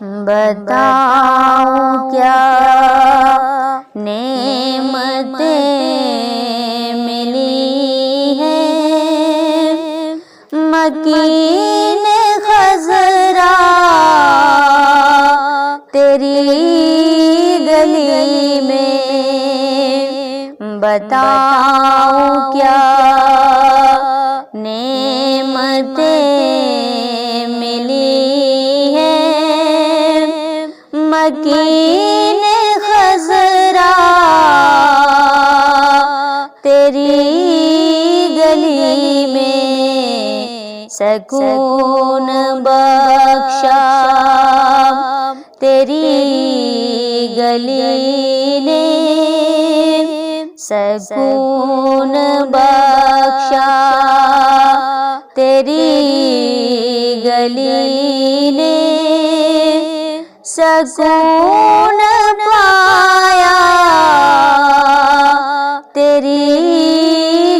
बताऊं क्या नेमतें मिली हैं, मकीन खज़रा तेरी गली में। बताऊं क्या नेमतें मिली हैं, मकीन खज़रा तेरी गली में। सकून बख्शा तेरी गली ने, सकून बख्शा तेरी गली ने, सकून पाया तेरी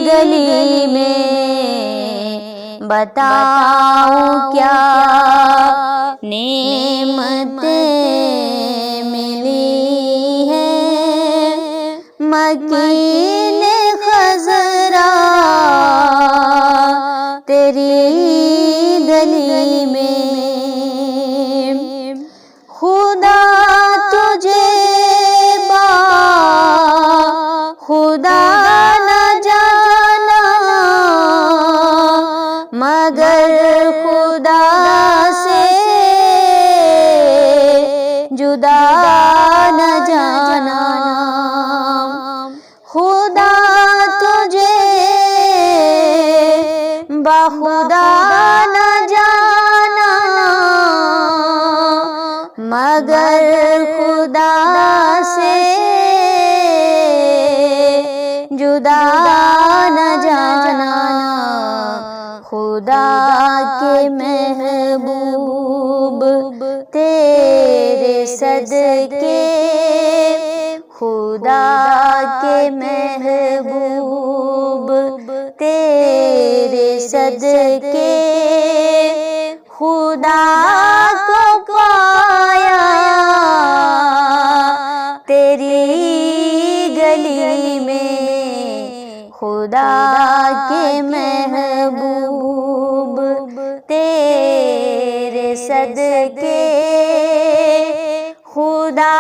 गली में। बताऊं क्या नेमतें मिली हैं, मकीन खज़रा तेरी गली में। खुदा तुझे खुदा न जाना, मगर खुदा से जुदा न जाना। खुदा तुझे बाखुदा न जाना, मगर खुदा से जुदा न जाना। खुदा के महबूब तेरे सदके, खुदा के महबूब तेरे सदके, खुदा को पाया तेरी गली में। खुदा के महबूब तेरे सदके, खुदा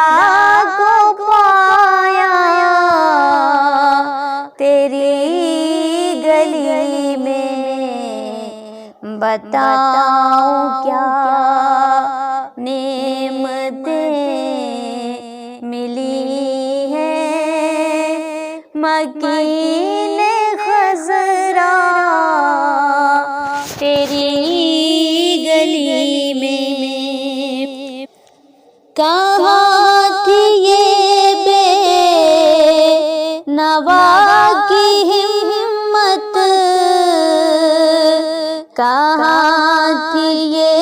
को पाया तेरी गली में। बताऊं क्या नेमतें मिली हैं, मकीन खज़रा तेरी गली में। कहाँ थी ये बेनवा की हिम्मत, कहाँ थी ये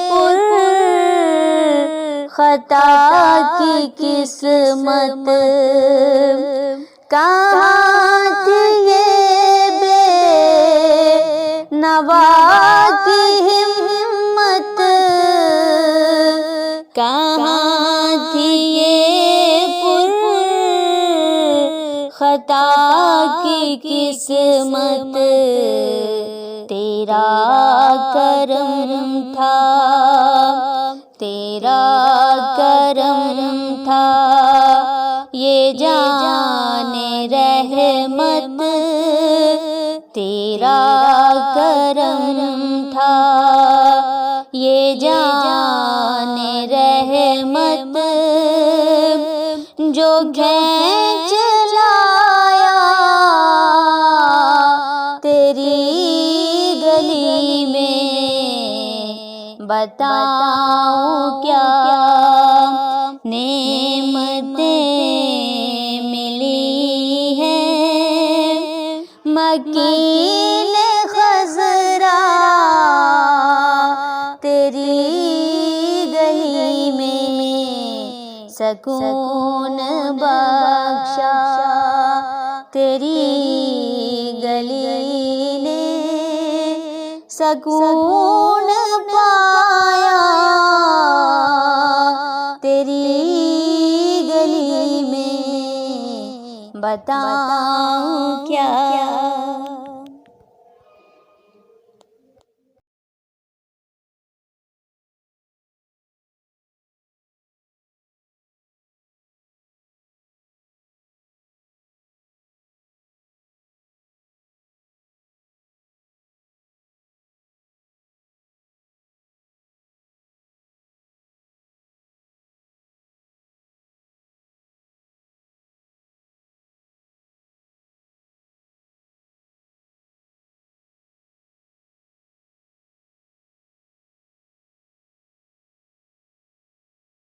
पुरख़ता की किस्मत, कहाँ थी ये बेनवा की हिम्मत, कहाँ थी ये पुरख़ता की किस्मत। तेरा करम था, तेरा करम था, ये जाने रहमत। तेरा करम था, ये जाने रहमत, जो खींच लाया तेरी गली में। बताऊं क्या नेमतें मिली हैं, मकीन खज़रा तेरी गली में। सकून बख्शा तेरी गली ने, सकून पाया बताऊं क्या।